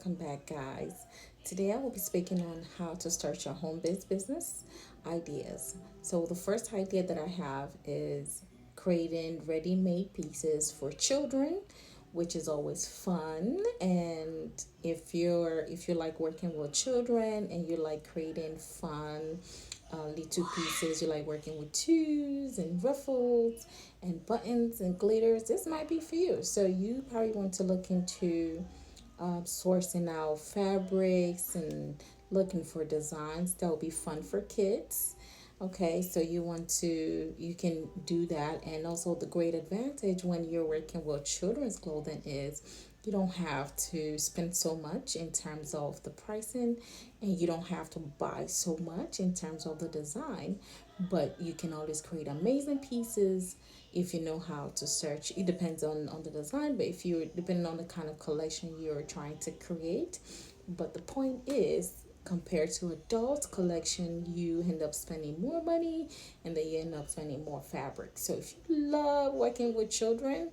welcome back, guys. Today I will be speaking on how to start your home business ideas. So, the first idea that I have is creating ready made pieces for children, which is always fun. And if you like working with children and you like creating fun little pieces, you like working with twos and ruffles and buttons and glitters, this might be for you. So you probably want to look into sourcing out fabrics and looking for designs that will be fun for kids. Okay, so you can do that. And also, the great advantage when you're working with children's clothing is you don't have to spend so much in terms of the pricing, and you don't have to buy so much in terms of the design, but you can always create amazing pieces if you know how to search. It depends on the design, but if you're depending on the kind of collection you're trying to create. But the point is, compared to adult collection, you end up spending more money, and then you end up spending more fabric. So if you love working with children,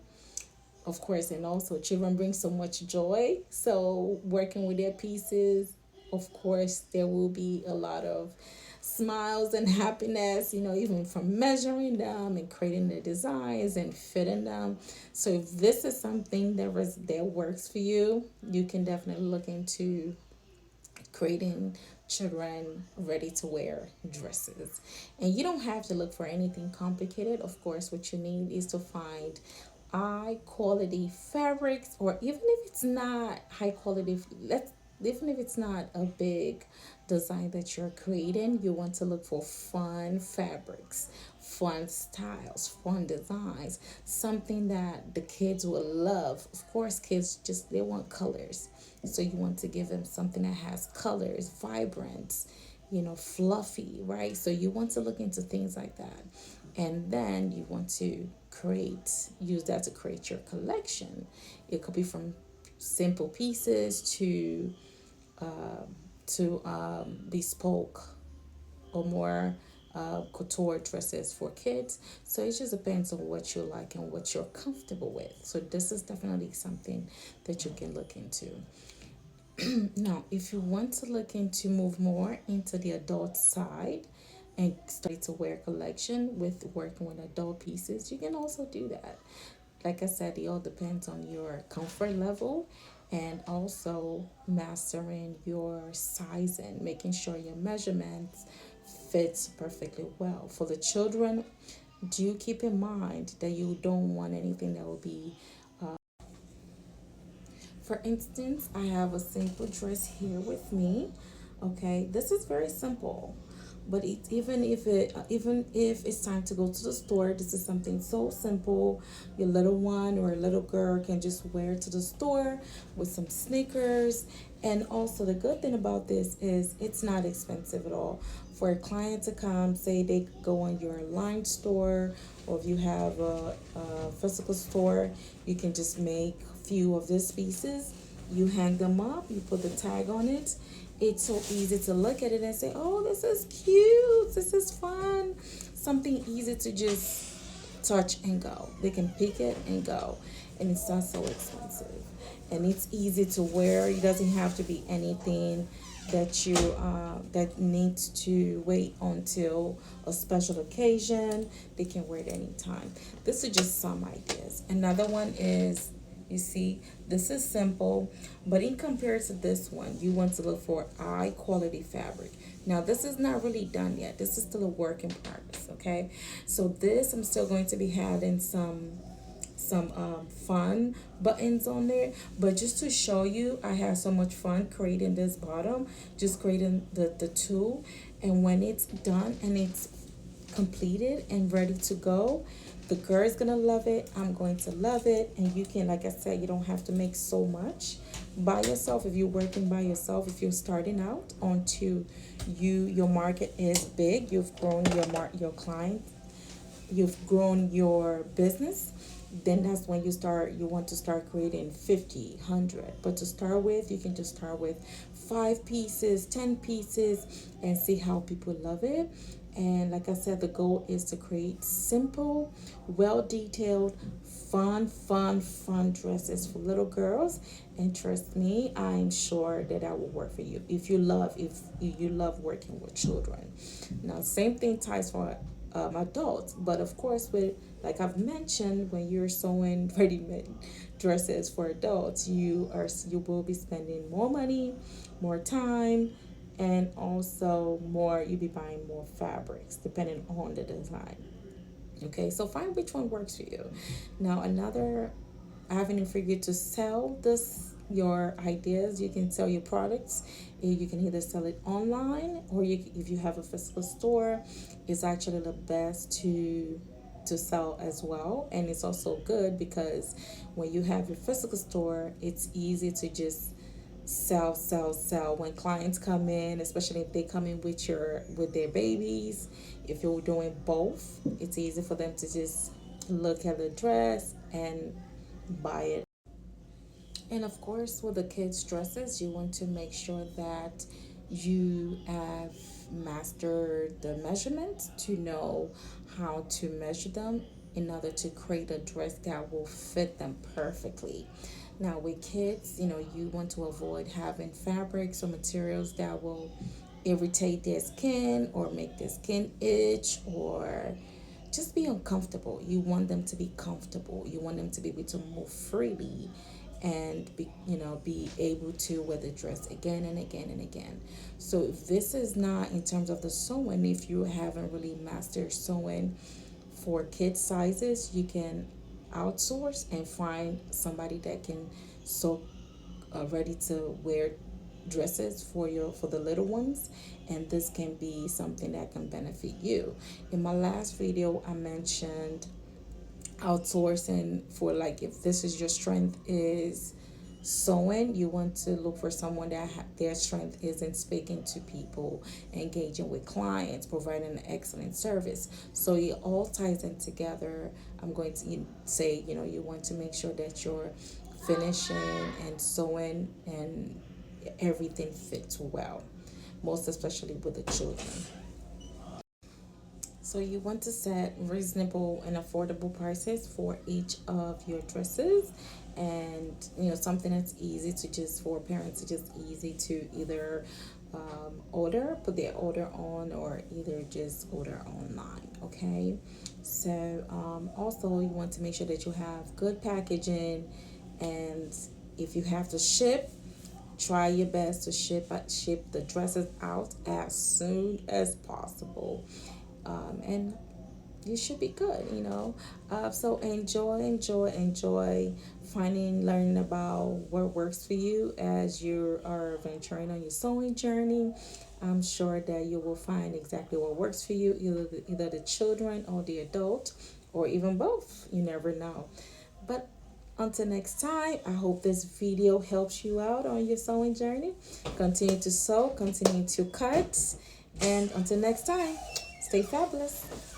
of course, and also children bring so much joy, so working with their pieces, of course, there will be a lot of smiles and happiness, even from measuring them and creating the designs and fitting them. So if this is something that works for you, you can definitely look into creating children ready to wear dresses. And you don't have to look for anything complicated. Of course, what you need is to find high quality fabrics, or even if it's not high quality, let's even if it's not a big design that you're creating, you want to look for fun fabrics, fun styles, fun designs, something that the kids will love. Of course, kids just they want colors. So you want to give them something that has colors, vibrant, fluffy, right? So you want to look into things like that. And then you want to use that to create your collection. It could be from simple pieces to bespoke or more couture dresses for kids. So it just depends on what you like and what you're comfortable with. So this is definitely something that you can look into. Now, if you want to look into move more into the adult side and start to wear collection with working with adult pieces, you can also do that. Like I said, it all depends on your comfort level and also mastering your sizing, making sure your measurements fits perfectly well. For the children, do keep in mind that you don't want anything that will be for instance, I have a simple dress here with me. Okay, this is very simple, but even if it's time to go to the store, this is something so simple. Your little one or a little girl can just wear to the store with some sneakers. And also, the good thing about this is it's not expensive at all. For a client to come, say they go in your online store, or if you have a physical store, you can just make a few of these pieces. You hang them up, you put the tag on it. It's so easy to look at it and say, oh, this is cute, this is fun. Something easy to just touch and go. They can pick it and go. And it's not so expensive. And it's easy to wear. It doesn't have to be anything that needs to wait until a special occasion. They can wear it anytime. This is just some ideas. Another one is, you see, this is simple, but in comparison to this one, you want to look for high quality fabric. Now, this is not really done yet. This is still a work in progress, okay? So this, I'm still going to be having some fun buttons on there, but just to show you, I have so much fun creating this bottom, just creating the two. And when it's done and it's completed and ready to go, the girl is gonna love it, I'm going to love it. And you can, like I said, you don't have to make so much by yourself. If you're working by yourself, if you're starting out onto your market is big, you've grown your client, you've grown your business, then that's when you want to start creating 50, 100. But to start with, you can just start with 5 pieces, 10 pieces, and see how people love it. And like I said, the goal is to create simple, well detailed, fun dresses for little girls. And trust me, I'm sure that will work for you if you love working with children. Now, same thing ties for adults, but of course, with like I've mentioned, when you're sewing ready-made dresses for adults, you will be spending more money, more time, and also more. You'll be buying more fabrics depending on the design. Okay, so find which one works for you. Now, another avenue for you to sell this your ideas, you can sell your products. You can either sell it online, or if you have a physical store, it's actually the best to sell as well. And it's also good because when you have your physical store, it's easy to just sell when clients come in, especially if they come in with their babies. If you're doing both, it's easy for them to just look at the dress and buy it. And of course, with the kids' dresses, you want to make sure that you have mastered the measurements to know how to measure them in order to create a dress that will fit them perfectly. Now, with kids, you want to avoid having fabrics or materials that will irritate their skin or make their skin itch or just be uncomfortable. You want them to be comfortable. You want them to be able to move freely and be able to wear the dress again and again and again. So if this is not in terms of the sewing, if you haven't really mastered sewing for kid sizes, you can outsource and find somebody that can sew ready to wear dresses for the little ones, and this can be something that can benefit you. In my last video, I mentioned outsourcing for, like, if this is your strength is sewing, you want to look for someone that their strength is in speaking to people, engaging with clients, providing an excellent service. So it all ties in together. I'm going to say, you want to make sure that you're finishing and sewing and everything fits well, most especially with the children. So you want to set reasonable and affordable prices for each of your dresses, and something that's easy to just for parents, it's just easy to either put their order on, or either just order online. Okay, so also you want to make sure that you have good packaging, and if you have to ship, try your best to ship the dresses out as soon as possible, and you should be good. So enjoy learning about what works for you as you are venturing on your sewing journey. I'm sure that you will find exactly what works for you, either the children or the adult, or even both. You never know. But until next time, I hope this video helps you out on your sewing journey. Continue to sew, continue to cut, and until next time, stay fabulous.